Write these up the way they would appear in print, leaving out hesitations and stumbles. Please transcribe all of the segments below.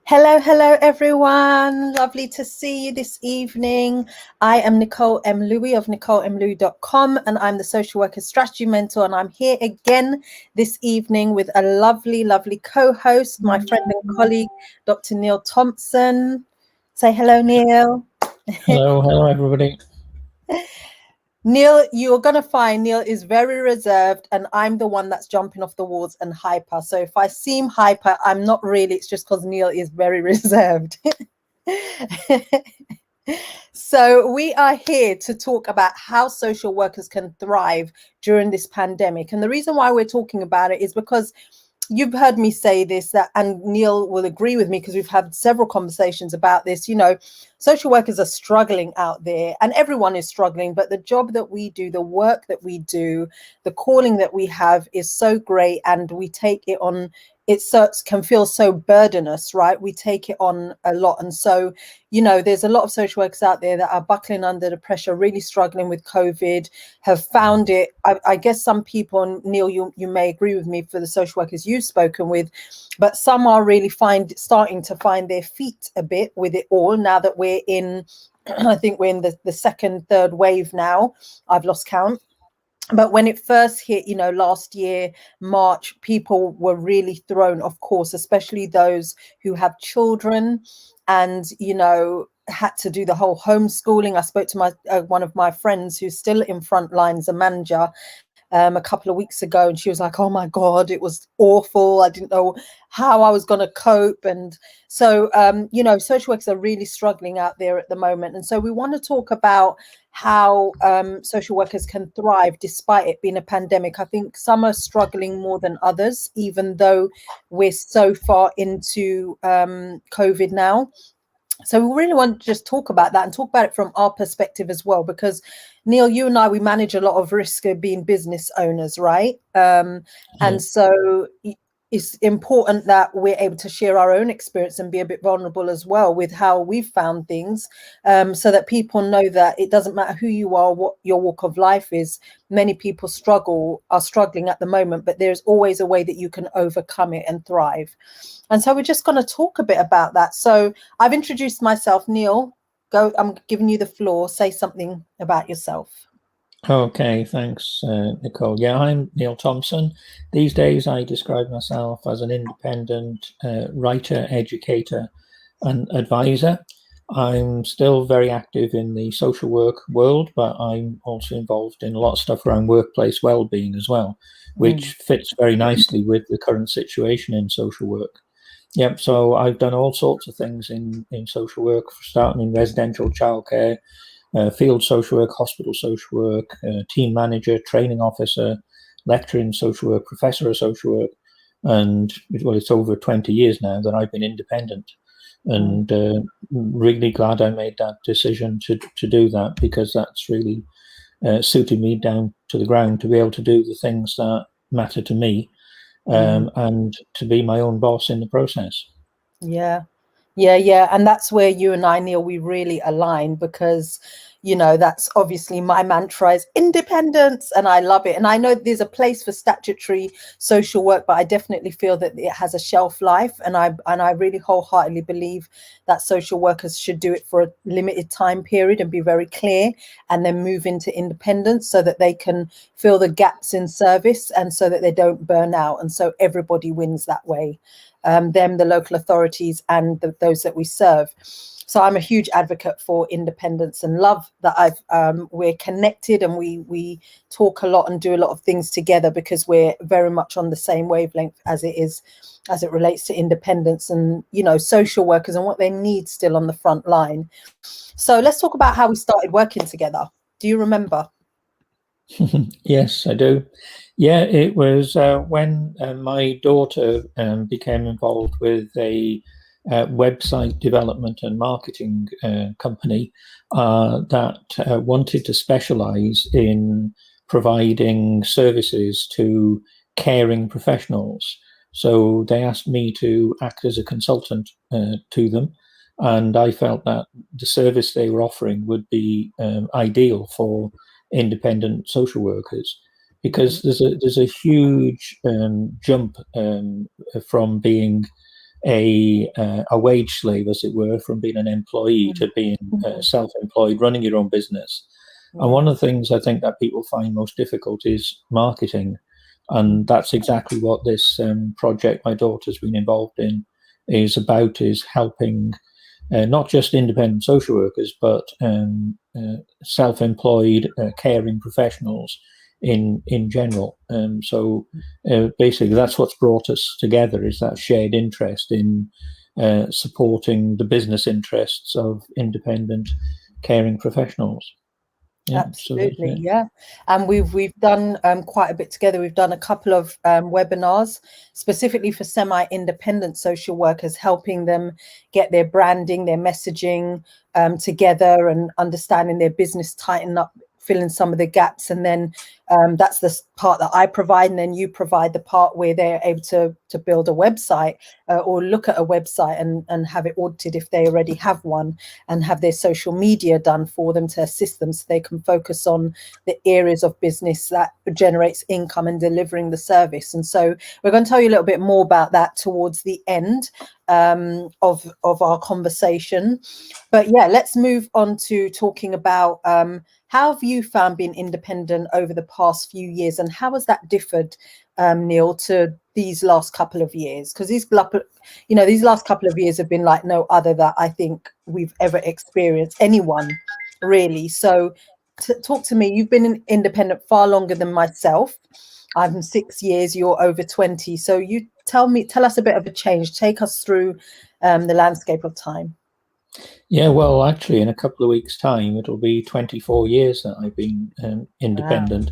Hello, hello, everyone. Lovely to see you this evening. I am Nicole M. Louie of NicoleMLouie.com, and I'm the social worker strategy mentor. And I'm here again this evening with a lovely, lovely co-host, my friend and colleague, Dr. Neil Thompson. Say hello, Neil. Hello, everybody. Neil, you're going to find Neil is very reserved, and I'm the one that's jumping off the walls and hyper. So if I seem hyper, I'm not really. It's just because Neil is very reserved. So we are here to talk about how social workers can thrive during this pandemic. And the reason why we're talking about it is because you've heard me say this, that, and Neil will agree with me because we've had several conversations about this. Social workers are struggling out there, and everyone is struggling, but the job that we do, the work that we do, the calling that we have is so great, and we take it on. Can feel so burdenous, right? We take it on a lot. And so, there's a lot of social workers out there that are buckling under the pressure, really struggling with COVID, have found it. I guess some people, and Neil, you may agree with me for the social workers you've spoken with, but some are really starting to find their feet a bit with it all now that we're in, I think we're in the second, third wave now. I've lost count. But when it first hit, last year, March, people were really thrown, of course, especially those who have children and, had to do the whole homeschooling. I spoke to one of my friends who's still in front lines, a manager, a couple of weeks ago, and she was like, oh my God, it was awful. I didn't know how I was going to cope. And so, social workers are really struggling out there at the moment. And so we want to talk about how social workers can thrive despite it being a pandemic. I think some are struggling more than others, even though we're so far into COVID now. So we really want to just talk about that and talk about it from our perspective as well, because Neil, you and I, we manage a lot of risk of being business owners, right? And so it's important that we're able to share our own experience and be a bit vulnerable as well with how we've found things, so that people know that it doesn't matter who you are, what your walk of life is. Many people are struggling at the moment, but there's always a way that you can overcome it and thrive. And so we're just going to talk a bit about that. So I've introduced myself. Neil, go. I'm giving you the floor. Say something about yourself. Okay, thanks, Nicole. Yeah, I'm Neil Thompson. These days, I describe myself as an independent writer, educator, and advisor. I'm still very active in the social work world, but I'm also involved in a lot of stuff around workplace well-being as well, which fits very nicely with the current situation in social work. Yep, so I've done all sorts of things in social work, starting in residential childcare, field social work, hospital social work, team manager, training officer, lecturer in social work, professor of social work. And well, it's over 20 years now that I've been independent, and really glad I made that decision to do that, because that's really suited me down to the ground to be able to do the things that matter to me, and to be my own boss in the process. Yeah. Yeah. And that's where you and I, Neil, we really align, because, that's obviously my mantra is independence, and I love it. And I know there's a place for statutory social work, but I definitely feel that it has a shelf life. And I really wholeheartedly believe that social workers should do it for a limited time period and be very clear, and then move into independence so that they can fill the gaps in service and so that they don't burn out. And so everybody wins that way. Them, the local authorities, and those that we serve. So I'm a huge advocate for independence, and love that we're connected, and we talk a lot and do a lot of things together, because we're very much on the same wavelength as it relates to independence and, social workers and what they need still on the front line. So let's talk about how we started working together. Do you remember? Yes, I do. Yeah, it was when my daughter became involved with a website development and marketing company that wanted to specialize in providing services to caring professionals. So they asked me to act as a consultant to them, and I felt that the service they were offering would be ideal for independent social workers, because there's a huge jump from being a wage slave, as it were, from being an employee to being self-employed, running your own business. And one of the things I think that people find most difficult is marketing. And that's exactly what this project my daughter's been involved in is about, is helping not just independent social workers, but self-employed caring professionals in general. So basically, that's what's brought us together, is that shared interest in supporting the business interests of independent caring professionals. Yeah, absolutely, yeah. And we've done quite a bit together. We've done a couple of webinars specifically for semi-independent social workers, helping them get their branding, their messaging together, and understanding their business, tighten up, fill in some of the gaps. And then that's the part that I provide, and then you provide the part where they're able to build a website or look at a website and have it audited if they already have one, and have their social media done for them to assist them so they can focus on the areas of business that generates income and delivering the service. And so we're going to tell you a little bit more about that towards the end of our conversation. But yeah, let's move on to talking about how have you found being independent over the past few years, and how has that differed, Neil, to these last couple of years? Because these last couple of years have been like no other that I think we've ever experienced, anyone really. So talk to me. You've been independent far longer than myself. I'm 6 years, you're over 20. So you tell us a bit of a change. Take us through the landscape of time. Yeah, well, actually, in a couple of weeks' time, it'll be 24 years that I've been independent.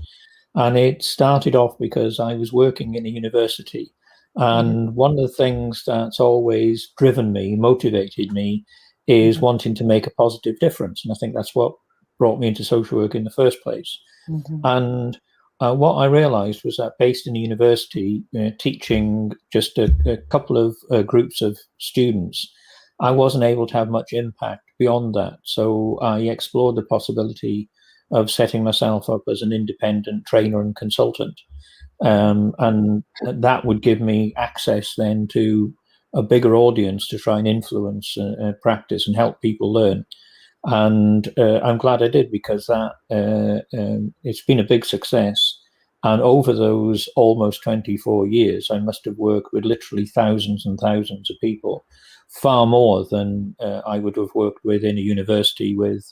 Wow. And it started off because I was working in a university. And one of the things that's always driven me, motivated me, is wanting to make a positive difference. And I think that's what brought me into social work in the first place. And what I realized was that based in a university, teaching just a couple of groups of students, I wasn't able to have much impact beyond that. So I explored the possibility of setting myself up as an independent trainer and consultant. And that would give me access then to a bigger audience to try and influence practice and help people learn. And I'm glad I did, because that it's been a big success. And over those almost 24 years, I must have worked with literally thousands and thousands of people, far more than I would have worked with in a university with,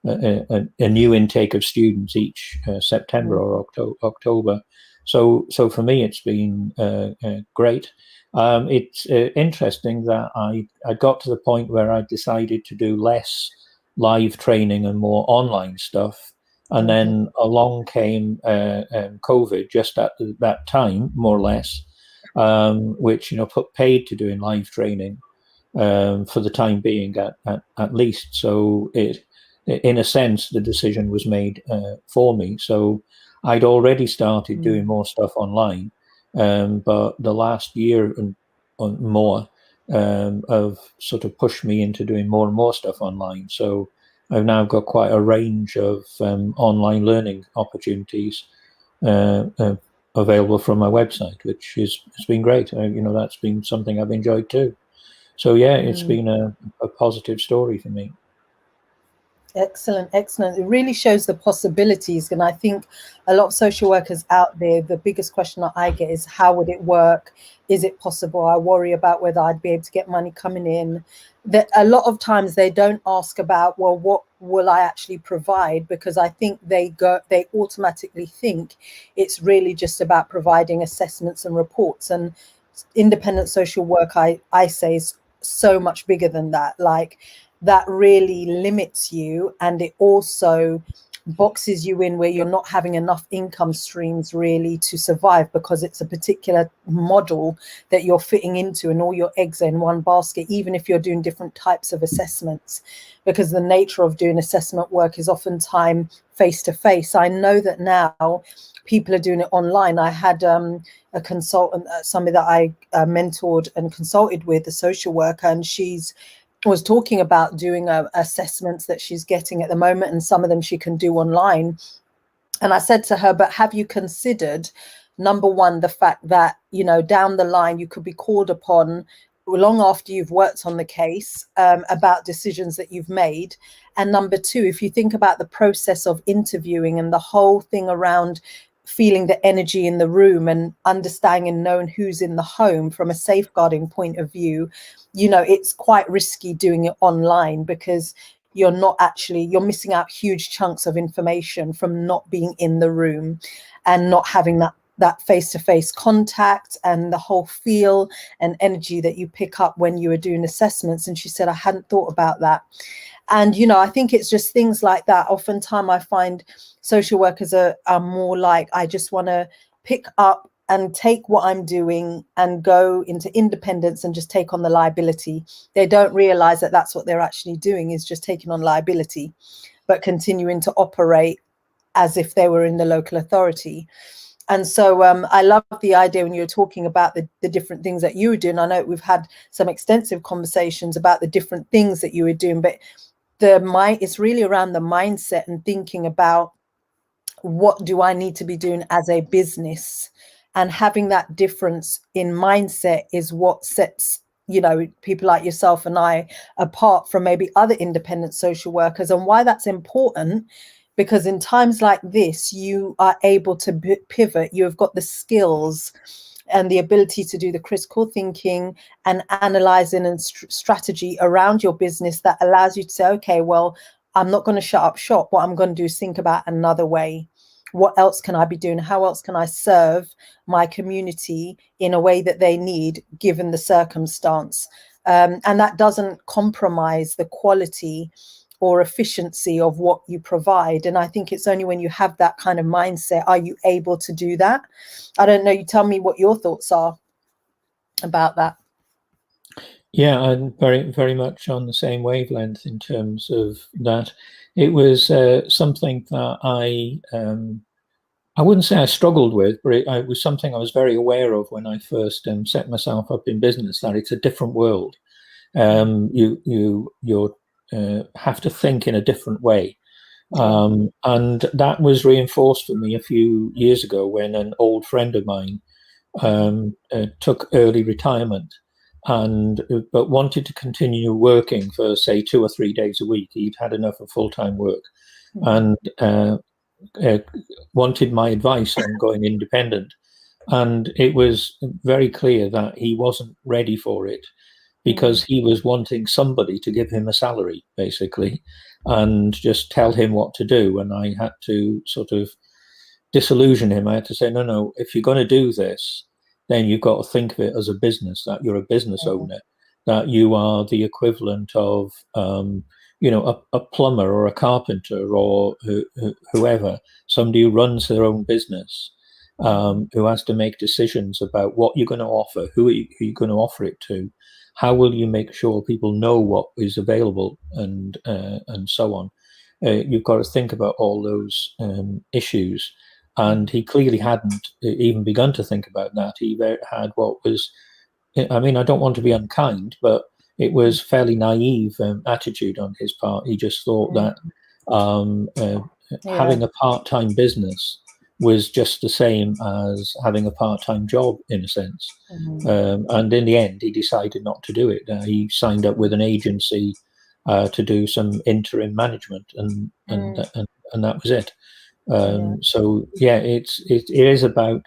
a new intake of students each September or October. So for me, it's been great. It's interesting that I got to the point where I decided to do less live training and more online stuff. And then along came COVID just at that time, more or less, which, put paid to doing live training for the time being at least. So in a sense, the decision was made for me. So I'd already started doing more stuff online, but the last year and more have sort of pushed me into doing more and more stuff online. So I've now got quite a range of online learning opportunities available from my website, which has been great. That's been something I've enjoyed too. So yeah, it's been a positive story for me. Excellent. It really shows the possibilities. And I think a lot of social workers out there, the biggest question that I get is, how would it work? Is it possible? I worry about whether I'd be able to get money coming in. That a lot of times they don't ask about, well, what will I actually provide? Because I think they automatically think it's really just about providing assessments and reports. And independent social work, I say, is so much bigger than that. Like, that really limits you, and it also boxes you in where you're not having enough income streams really to survive, because it's a particular model that you're fitting into, and all your eggs are in one basket, even if you're doing different types of assessments, because the nature of doing assessment work is oftentimes face-to-face. I know that now people are doing it online. I had a consultant, somebody that I mentored and consulted with, a social worker, and she's was talking about doing assessments that she's getting at the moment, and some of them she can do online. And I said to her, but have you considered, number one, the fact that, down the line you could be called upon long after you've worked on the case, about decisions that you've made. And number two, if you think about the process of interviewing and the whole thing around feeling the energy in the room and understanding and knowing who's in the home from a safeguarding point of view, it's quite risky doing it online, because you're missing out huge chunks of information from not being in the room and not having that face-to-face contact and the whole feel and energy that you pick up when you are doing assessments. And she said, I hadn't thought about that. And, I think it's just things like that. Oftentimes I find social workers are more like, I just want to pick up and take what I'm doing and go into independence and just take on the liability. They don't realize that that's what they're actually doing, is just taking on liability, but continuing to operate as if they were in the local authority. And so I love the idea when you're talking about the different things that you were doing. I know we've had some extensive conversations about the different things that you were doing, but it's really around the mindset and thinking about, what do I need to be doing as a business? And having that difference in mindset is what sets, people like yourself and I apart from maybe other independent social workers, and why that's important. Because in times like this, you are able to pivot. You have got the skills and the ability to do the critical thinking and analyzing and strategy around your business that allows you to say, okay, well, I'm not going to shut up shop. What I'm going to do is think about another way. What else can I be doing? How else can I serve my community in a way that they need, given the circumstance? And that doesn't compromise the quality or efficiency of what you provide. And I think it's only when you have that kind of mindset, are you able to do that? I don't know. You tell me what your thoughts are about that. Yeah, I'm very, very much on the same wavelength in terms of that. It was something that I wouldn't say I struggled with, but it was something I was very aware of when I first set myself up in business, that it's a different world. You have to think in a different way. And that was reinforced for me a few years ago when an old friend of mine took early retirement, but wanted to continue working for, say, 2 or 3 days a week. He'd had enough of full-time work, and wanted my advice on going independent. And it was very clear that he wasn't ready for it, because he was wanting somebody to give him a salary, basically, and just tell him what to do. And I had to sort of disillusion him. I had to say, no, if you're going to do this, then you've got to think of it as a business, that you're a business owner, that you are the equivalent of, a plumber or a carpenter or whoever, somebody who runs their own business, who has to make decisions about what you're going to offer, who are you going to offer it to, how will you make sure people know what is available, and so on. You've got to think about all those issues. And he clearly hadn't even begun to think about that. He had what was, I mean, I don't want to be unkind, but it was fairly naive attitude on his part. He just thought that having a part-time business was just the same as having a part-time job, in a sense. And in the end, he decided not to do it. He signed up with an agency to do some interim management, and that was it. So yeah, it is about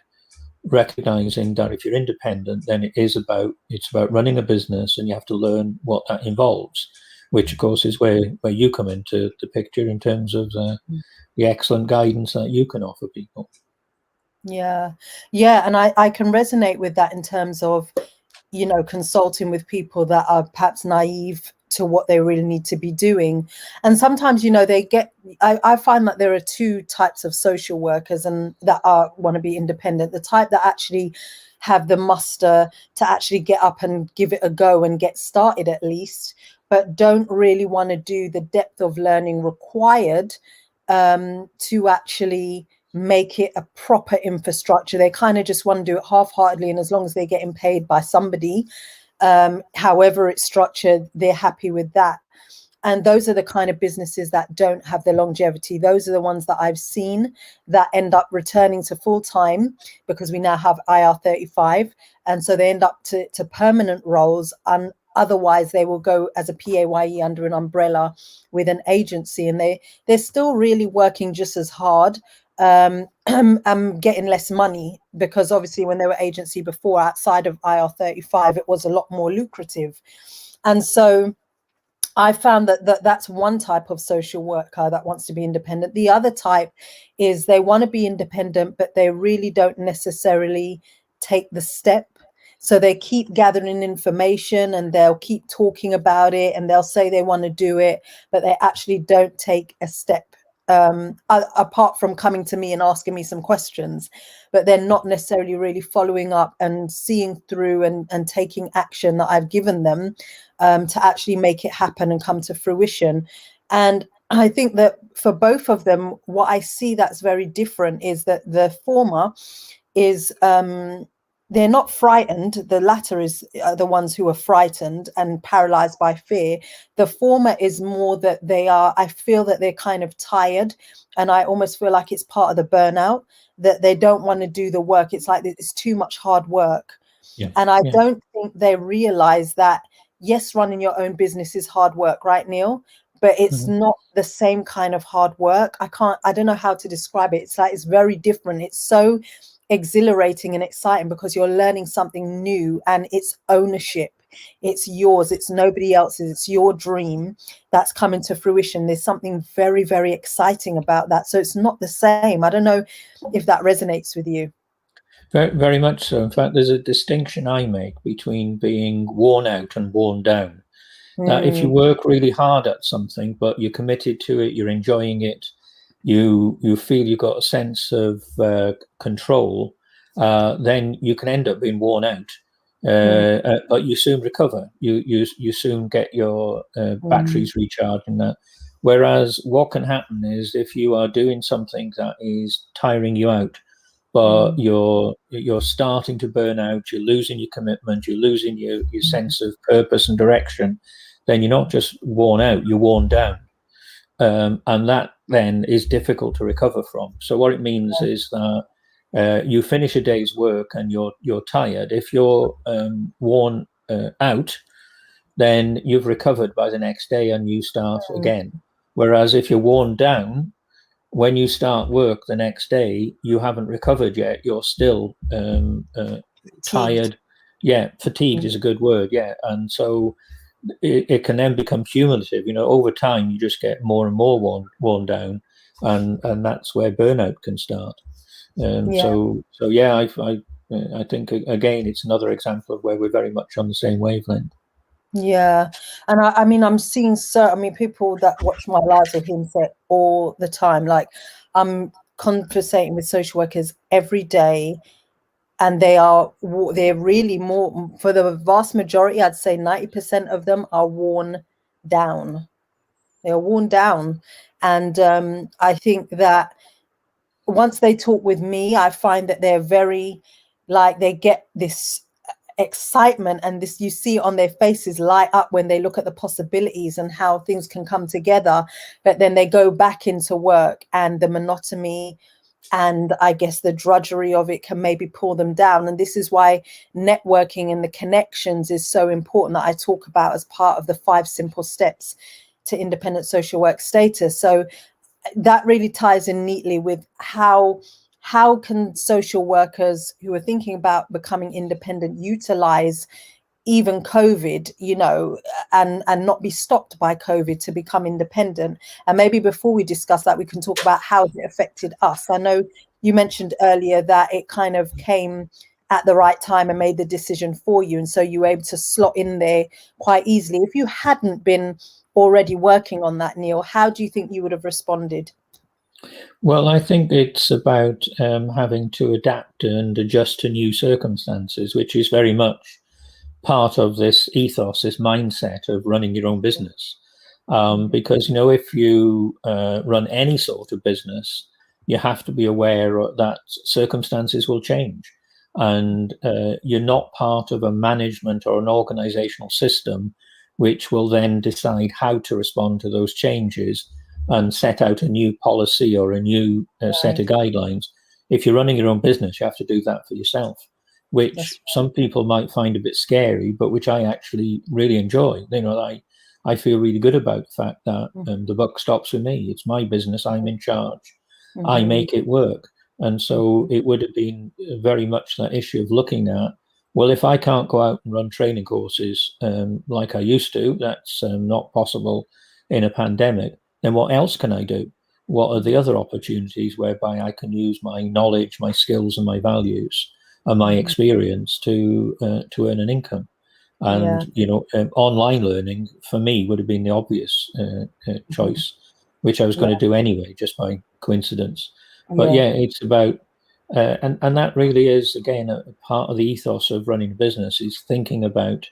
recognizing that if you're independent, then it's about running a business, and you have to learn what that involves, which of course is where you come into the picture in terms of the excellent guidance that you can offer people. Yeah, and I can resonate with that in terms of, consulting with people that are perhaps naive to what they really need to be doing. And sometimes, I find that there are two types of social workers and that want to be independent. The type that actually have the muster to actually get up and give it a go and get started at least, but don't really want to do the depth of learning required to actually make it a proper infrastructure. They kind of just want to do it half-heartedly, and as long as they're getting paid by somebody, however it's structured, they're happy with that. And those are the kind of businesses that don't have the longevity. Those are the ones that I've seen that end up returning to full time, because we now have IR35. And so they end up to permanent roles. And otherwise they will go as a PAYE under an umbrella with an agency, and they're still really working just as hard, getting less money, because obviously when they were agency before, outside of IR35, it was a lot more lucrative. And so I found that that's one type of social worker that wants to be independent. The other type is they want to be independent, but they really don't necessarily take the step. So they keep gathering information and they'll keep talking about it and they'll say they want to do it, but they actually don't take a step, apart from coming to me and asking me some questions. But they're not necessarily really following up and seeing through and taking action that I've given them, to actually make it happen and come to fruition. And I think that for both of them, what I see that's very different is that the former is, they're not frightened. The latter is the ones who are frightened and paralyzed by fear. The former is more that I feel that they're kind of tired, and I almost feel like it's part of the burnout, that they don't want to do the work. It's like it's too much hard work. Yeah. And I don't think they realize that, yes, running your own business is hard work, right, Neil? But it's not the same kind of hard work. I don't know how to describe it. It's like, it's very different. It's so exhilarating and exciting because you're learning something new and it's ownership. It's yours. It's nobody else's. It's your dream that's coming to fruition. There's something very, very exciting about that. So it's not the same. I don't know if that resonates with you. Very, very much so. In fact, there's a distinction I make between being worn out and worn down. That if you work really hard at something, but you're committed to it, you're enjoying it, you feel you've got a sense of control, then you can end up being worn out. But you soon recover. You soon get your batteries recharged and that. Whereas what can happen is if you are doing something that is tiring you out, but you're starting to burn out, you're losing your commitment, you're losing your sense of purpose and direction, then you're not just worn out, you're worn down. And that then is difficult to recover from. So what it means is that you finish a day's work and you're tired. If you're worn out, then you've recovered by the next day and you start again. Whereas if you're worn down, when you start work the next day, you haven't recovered yet. You're still tired. Yeah, fatigued is a good word. Yeah, and so it can then become cumulative. Over time, you just get more and more worn down, and that's where burnout can start. So yeah, I think again, it's another example of where we're very much on the same wavelength. Yeah, and I mean, I'm seeing people that watch my lives with him say all the time. Like, I'm conversating with social workers every day, and they're really more, for the vast majority, I'd say 90% of them are worn down. They are worn down, and I think that once they talk with me, I find that they're very, like, they get this excitement, and this, you see on their faces, light up when they look at the possibilities and how things can come together. But then they go back into work, and the monotony and I guess the drudgery of it can maybe pull them down. And this is why networking and the connections is so important, that I talk about as part of the 5 simple steps to independent social work status. So that really ties in neatly with how can social workers who are thinking about becoming independent utilize even COVID, and not be stopped by COVID to become independent. And maybe before we discuss that, we can talk about how it affected us. I know you mentioned earlier that it kind of came at the right time and made the decision for you, and so you were able to slot in there quite easily. If you hadn't been already working on that, Neil, how do you think you would have responded? Well, I think it's about having to adapt and adjust to new circumstances, which is very much part of this ethos, this mindset of running your own business. Because, if you run any sort of business, you have to be aware that circumstances will change. And you're not part of a management or an organizational system which will then decide how to respond to those changes and set out a new policy or a new set of guidelines. If you're running your own business, you have to do that for yourself, which some people might find a bit scary, but which I actually really enjoy. You know, I feel really good about the fact that the buck stops with me. It's my business. I'm in charge. I make it work. And so it would have been very much that issue of looking at, well, if I can't go out and run training courses like I used to, that's not possible in a pandemic, then what else can I do? What are the other opportunities whereby I can use my knowledge, my skills, and my values and my experience to earn an income? And you know, online learning for me would have been the obvious choice, which I was going to do anyway, just by coincidence. But yeah, it's about and that really is, again, a part of the ethos of running a business, is thinking about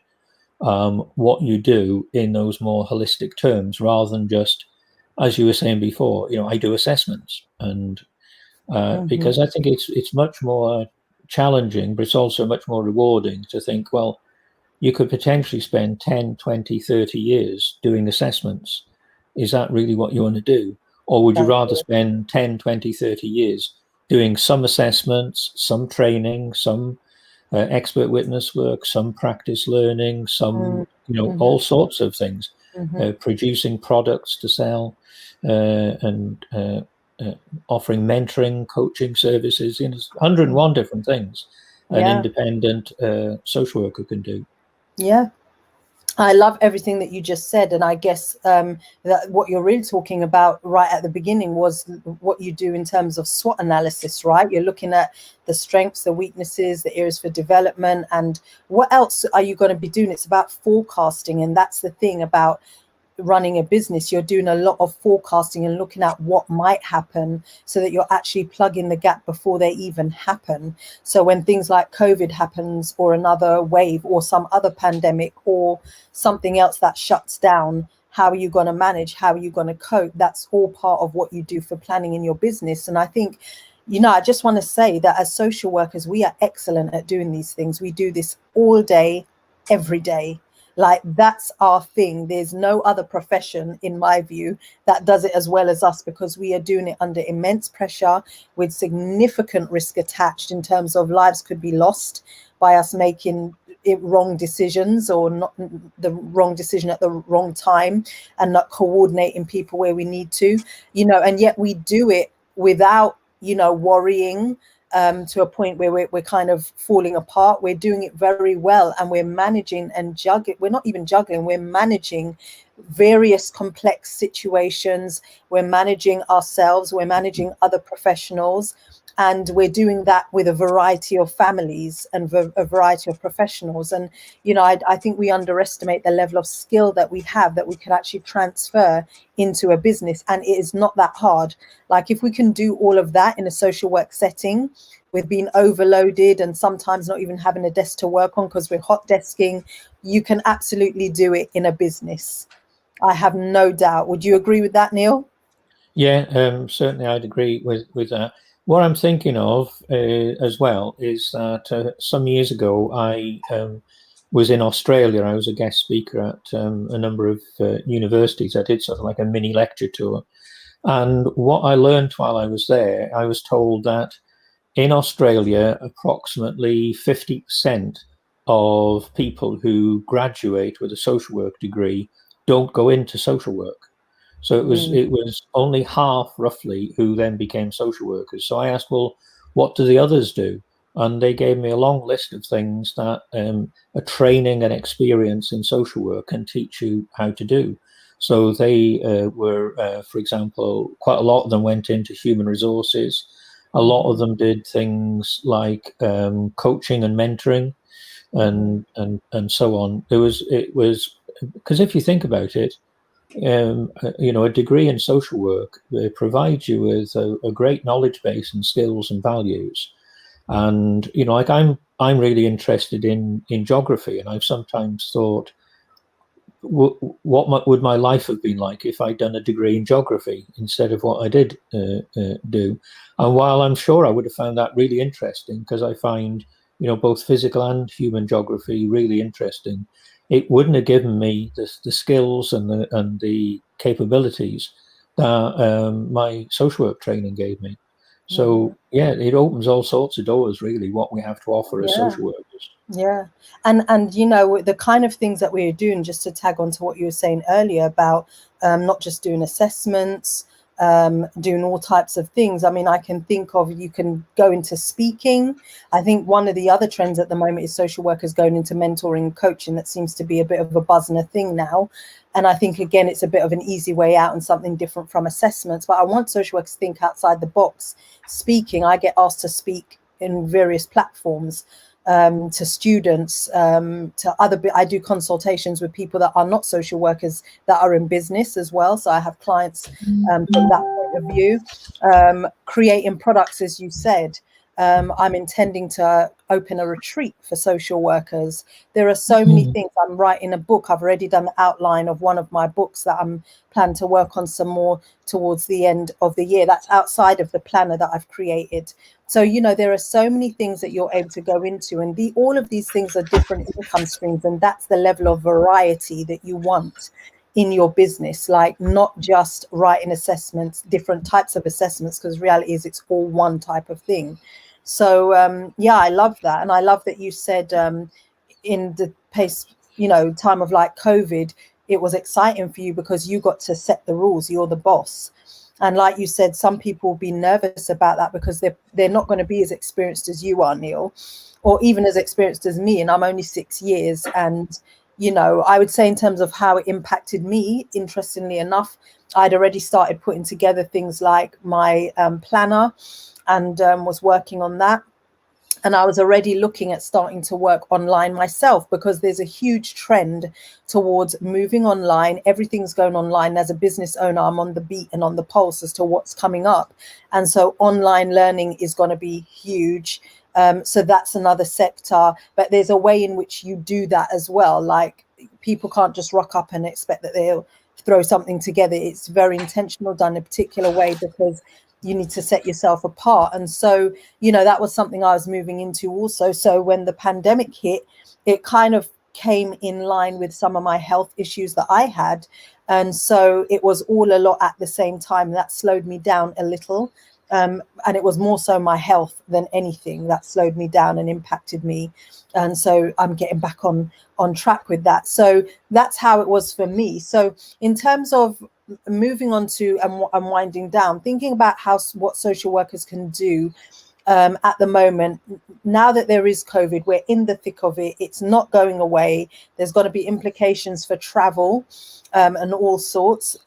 what you do in those more holistic terms, rather than just, as you were saying before, you know, I do assessments, and because I think it's much more challenging, but it's also much more rewarding to think, well, you could potentially spend 10, 20, 30 years doing assessments. Is that really what you want to do? Or would you rather spend 10, 20, 30 years doing some assessments, some training, some expert witness work, some practice learning, some, you know, all sorts of things, producing products to sell, and offering mentoring, coaching services, you know, 101 different things an independent social worker can do. Yeah. I love everything that you just said. And I guess that what you're really talking about right at the beginning was what you do in terms of SWOT analysis, right? You're looking at the strengths, the weaknesses, the areas for development, and what else are you going to be doing? It's about forecasting. And that's the thing about running a business. You're doing a lot of forecasting and looking at what might happen, so that you're actually plugging the gap before they even happen. So when things like COVID happens, or another wave, or some other pandemic, or something else that shuts down, how are you going to manage? How are you going to cope? That's all part of what you do for planning in your business. And I think, you know, I just want to say that as social workers, we are excellent at doing these things. We do this all day, every day. Like, that's our thing. There's no other profession, in my view, that does it as well as us, because we are doing it under immense pressure with significant risk attached, in terms of lives could be lost by us making wrong decisions, or not the wrong decision at the wrong time, and not coordinating people where we need to, you know, and yet we do it without, you know, worrying to a point where we're kind of falling apart. We're doing it very well, and we're managing and juggling. We're not even juggling, we're managing various complex situations. We're managing ourselves, we're managing other professionals, and we're doing that with a variety of families and a variety of professionals. And, you know, I think we underestimate the level of skill that we have, that we can actually transfer into a business. And it is not that hard. Like, if we can do all of that in a social work setting, with being overloaded and sometimes not even having a desk to work on because we're hot desking, you can absolutely do it in a business. I have no doubt. Would you agree with that, Neil? Yeah, certainly I'd agree with that. What I'm thinking of as well is that some years ago I was in Australia. I was a guest speaker at a number of universities. I did sort of like a mini lecture tour. And what I learned while I was there, I was told that in Australia, approximately 50% of people who graduate with a social work degree don't go into social work. So it was only half, roughly, who then became social workers. So I asked, well, what do the others do? And they gave me a long list of things that a training and experience in social work can teach you how to do. So they were, for example, quite a lot of them went into human resources. A lot of them did things like coaching and mentoring, and so on. It was because if you think about it, you know, a degree in social work provides you with a great knowledge base and skills and values. And, you know, like I'm really interested in geography, and I've sometimes thought, what would my life have been like if I'd done a degree in geography instead of what I did do? And while I'm sure I would have found that really interesting, because I find, both physical and human geography really interesting, it wouldn't have given me the skills and the capabilities that my social work training gave me. So yeah, it opens all sorts of doors, really, what we have to offer as social workers. Yeah. And the kind of things that we're doing, just to tag on to what you were saying earlier about not just doing assessments, doing all types of things. I mean, I can think of, you can go into speaking. I think one of the other trends at the moment is social workers going into mentoring and coaching. That seems to be a bit of a buzz and a thing now. And I think, again, it's a bit of an easy way out and something different from assessments. But I want social workers to think outside the box. Speaking, I get asked to speak in various platforms, to students, to I do consultations with people that are not social workers, that are in business as well. So I have clients from that point of view. Creating products, as you said. I'm intending to open a retreat for social workers. There are so many things. I'm writing a book. I've already done the outline of one of my books that I'm planning to work on some more towards the end of the year. That's outside of the planner that I've created. So, there are so many things that you're able to go into, and all of these things are different income streams. And that's the level of variety that you want in your business, like not just writing assessments, different types of assessments, because reality is it's all one type of thing. So yeah, I love that. And I love that you said in the pace, time of like COVID, it was exciting for you because you got to set the rules. You're the boss. And like you said, some people will be nervous about that because they're not going to be as experienced as you are, Neil, or even as experienced as me. And I'm only 6 years. And, I would say in terms of how it impacted me, interestingly enough, I'd already started putting together things like my planner, and was working on that. And I was already looking at starting to work online myself, because there's a huge trend towards moving online. Everything's going online. As a business owner, I'm on the beat and on the pulse as to what's coming up. And so online learning is going to be huge. So that's another sector. But there's a way in which you do that as well. Like, people can't just rock up and expect that they'll throw something together. It's very intentional, done a particular way, because you need to set yourself apart. And so, that was something I was moving into also. So when the pandemic hit, it kind of came in line with some of my health issues that I had. And so it was all a lot at the same time. That slowed me down a little. And it was more so my health than anything that slowed me down and impacted me. And so I'm getting back on track with that. So that's how it was for me. So in terms of moving on to and winding down, thinking about what social workers can do at the moment, now that there is COVID, we're in the thick of it. It's not going away. There's got to be implications for travel and all sorts.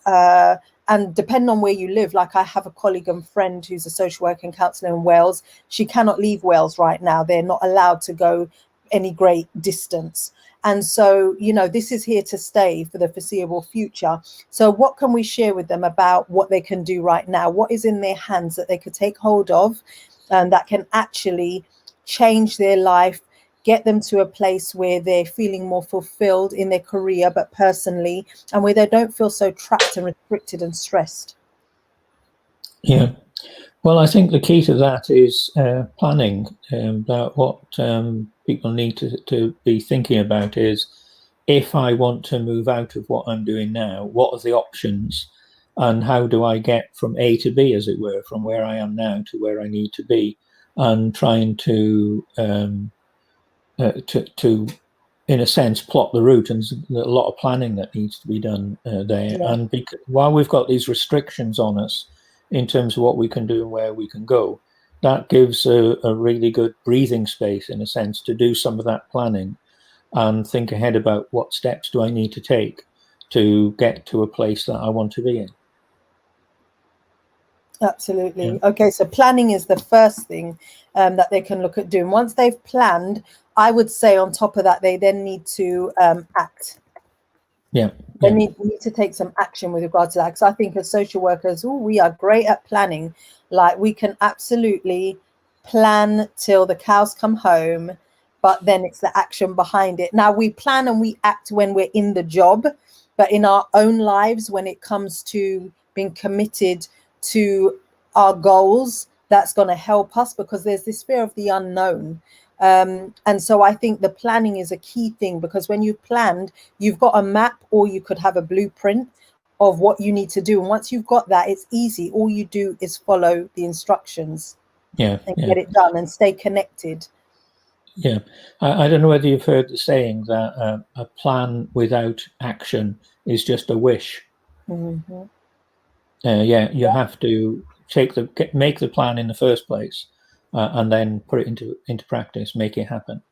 And depending on where you live, like I have a colleague and friend who's a social worker and counsellor in Wales. She cannot leave Wales right now. They're not allowed to go any great distance. And so, this is here to stay for the foreseeable future. So what can we share with them about what they can do right now? What is in their hands that they could take hold of, that can actually change their life, get them to a place where they're feeling more fulfilled in their career, but personally, and where they don't feel so trapped and restricted and stressed? Yeah. Well, I think the key to that is planning. That what people need to be thinking about is, if I want to move out of what I'm doing now, what are the options, and how do I get from A to B, as it were, from where I am now to where I need to be, and trying to in a sense, plot the route. And there's a lot of planning that needs to be done there. Yeah. And while we've got these restrictions on us in terms of what we can do and where we can go, that gives a really good breathing space, in a sense, to do some of that planning and think ahead about what steps do I need to take to get to a place that I want to be in. Absolutely. Yeah. Okay, so planning is the first thing that they can look at doing. Once they've planned, I would say on top of that, they then need to act. Yeah. They need to take some action with regard to that. Because I think as social workers, we are great at planning. Like, we can absolutely plan till the cows come home, but then it's the action behind it. Now, we plan and we act when we're in the job, but in our own lives, when it comes to being committed to our goals, that's going to help us, because there's this fear of the unknown. And so I think the planning is a key thing, because when you've planned, you've got a map, or you could have a blueprint of what you need to do. And once you've got that, it's easy. All you do is follow the instructions and get it done and stay connected. Yeah, I don't know whether you've heard the saying that a plan without action is just a wish. Mm-hmm. Yeah, you have to make the plan in the first place, and then put it into practice, make it happen.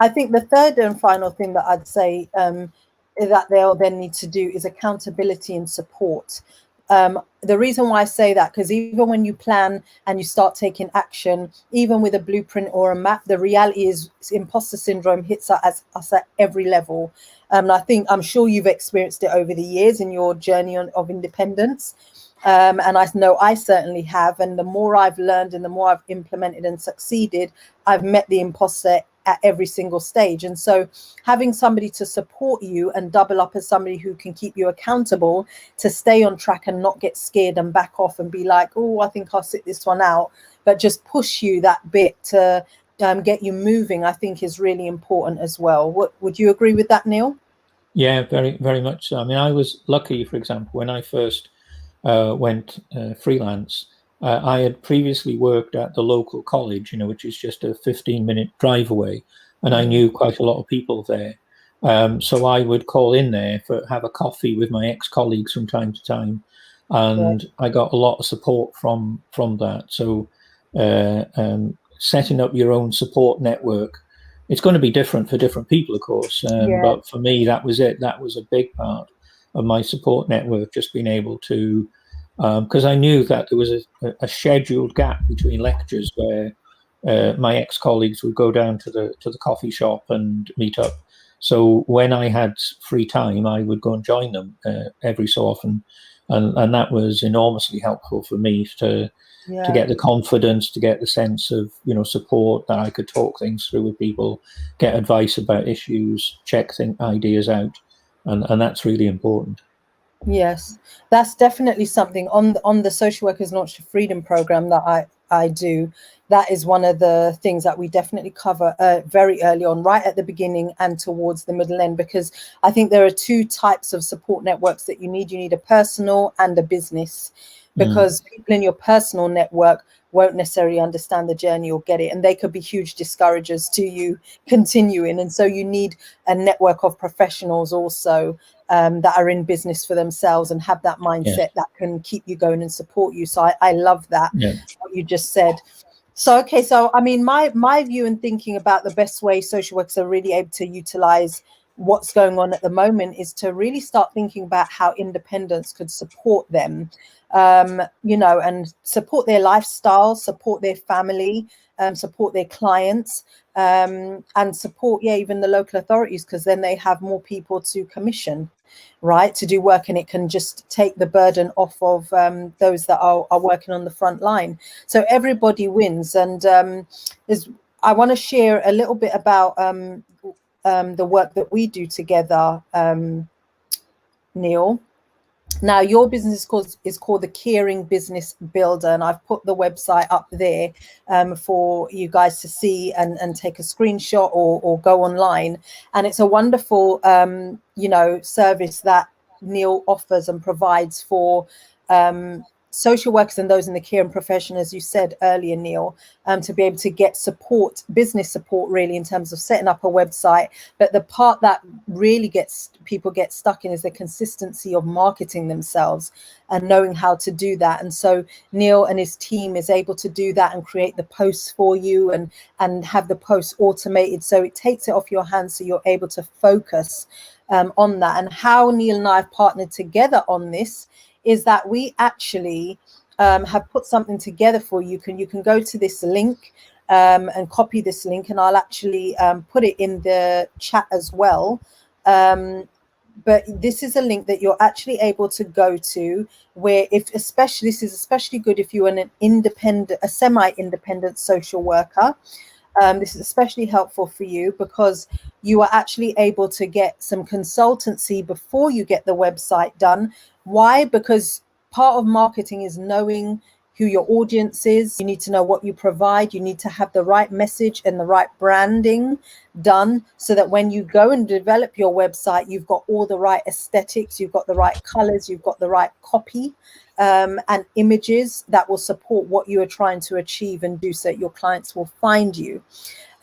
I think the third and final thing that I'd say that they'll then need to do is accountability and support. The reason why I say that, because even when you plan and you start taking action, even with a blueprint or a map, the reality is imposter syndrome hits us at every level. I'm sure you've experienced it over the years in your journey of independence. And I know I certainly have. And the more I've learned and the more I've implemented and succeeded, I've met the imposter at every single stage. And so having somebody to support you and double up as somebody who can keep you accountable to stay on track and not get scared and back off and be like, oh, I think I'll sit this one out, but just push you that bit to get you moving, I think is really important as well. Would you agree with that, Neil? Yeah, very, very much so. I mean, I was lucky, for example, when I first went freelance, I had previously worked at the local college, which is just a 15-minute drive away, and I knew quite a lot of people there. So I would call in there have a coffee with my ex-colleagues from time to time, and I got a lot of support from that. So setting up your own support network, it's going to be different for different people, of course, but for me, that was it. That was a big part of my support network, just being able to, because I knew that there was a scheduled gap between lectures where my ex-colleagues would go down to the coffee shop and meet up. So when I had free time, I would go and join them every so often, and that was enormously helpful for me to get the confidence, to get the sense of support, that I could talk things through with people, get advice about issues, check ideas out, and that's really important. Yes, that's definitely something on the Social Workers Launch to Freedom program that I do. That is one of the things that we definitely cover very early on, right at the beginning and towards the middle end, because I think there are two types of support networks that you need. You need a personal and a business, because people in your personal network won't necessarily understand the journey or get it, and they could be huge discouragers to you continuing. And so you need a network of professionals also that are in business for themselves and have that mindset that can keep you going and support you. So I love that, what you just said. So, okay, so I mean, my view in thinking about the best way social workers are really able to utilize what's going on at the moment is to really start thinking about how independence could support them, and support their lifestyle, support their family, support their clients, and support, even the local authorities, because then they have more people to commission, right, to do work, and it can just take the burden off of those that are working on the front line. So everybody wins. And I want to share a little bit about the work that we do together, Neil. Now, your business is called the Caring Business Builder, and I've put the website up there for you guys to see and take a screenshot or go online. And it's a wonderful, service that Neil offers and provides for social workers and those in the caring profession, as you said earlier, Neil, to be able to get support, business support, really, in terms of setting up a website. But the part that really people get stuck in is the consistency of marketing themselves and knowing how to do that. And so Neil and his team is able to do that and create the posts for you and have the posts automated. So it takes it off your hands, so you're able to focus on that. And how Neil and I have partnered together on this is that we actually have put something together for you. You can go to this link and copy this link, and I'll actually put it in the chat as well. But this is a link that you're actually able to go to, where this is especially good if you're a semi-independent social worker. This is especially helpful for you because you are actually able to get some consultancy before you get the website done. Why? Because part of marketing is knowing who your audience is. You need to know what you provide. You need to have the right message and the right branding done, so that when you go and develop your website, you've got all the right aesthetics, you've got the right colors, you've got the right copy, and images that will support what you are trying to achieve and do, so that your clients will find you.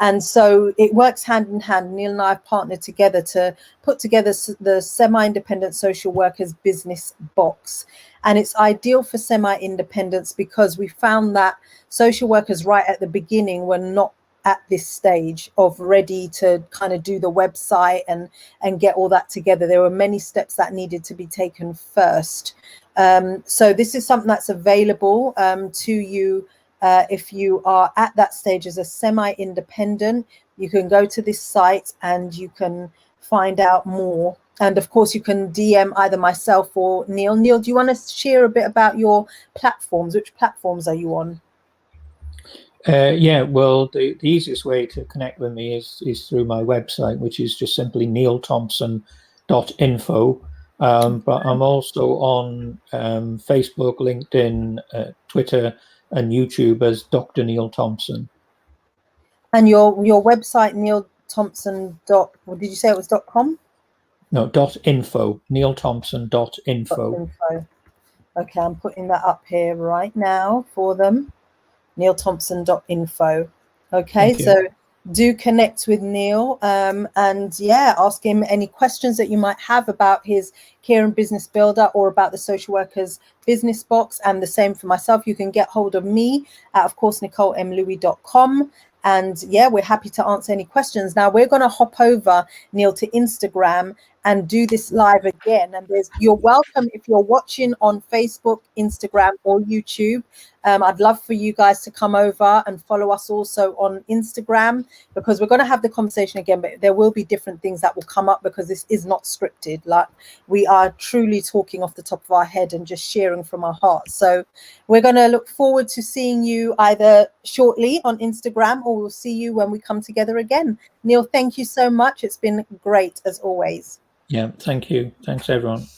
And so it works hand in hand. Neil and I have partnered together to put together the semi-independent social workers business box. And it's ideal for semi-independents because we found that social workers right at the beginning were not at this stage of ready to kind of do the website and get all that together. There were many steps that needed to be taken first. So this is something that's available to you. If you are at that stage as a semi-independent, you can go to this site and you can find out more. And of course, you can DM either myself or Neil. Neil, do you want to share a bit about your platforms? Which platforms are you on? Yeah, well, the easiest way to connect with me is through my website, which is just simply neilthompson.info. But I'm also on Facebook, LinkedIn, Twitter, and YouTube as Dr. Neil Thomspn. And your website, Neil Thompson dot, what did you say it was, .com? No, .info, neilthompson.info. .info. Okay, I'm putting that up here right now for them. neilthompson.info. Okay, so do connect with Neil, and yeah, ask him any questions that you might have about his Care and Business Builder or about the Social Workers Business Box. And the same for myself. You can get hold of me at, of course, NicoleMLouis.com. And yeah, we're happy to answer any questions. Now we're going to hop over, Neil, to Instagram and do this live again. And you're welcome if you're watching on Facebook, Instagram, or YouTube. I'd love for you guys to come over and follow us also on Instagram, because we're going to have the conversation again, but there will be different things that will come up because this is not scripted. Like, we are truly talking off the top of our head and just sharing from our hearts. So we're going to look forward to seeing you either shortly on Instagram, or we'll see you when we come together again. Neil, thank you so much. It's been great as always. Yeah, thank you. Thanks, everyone.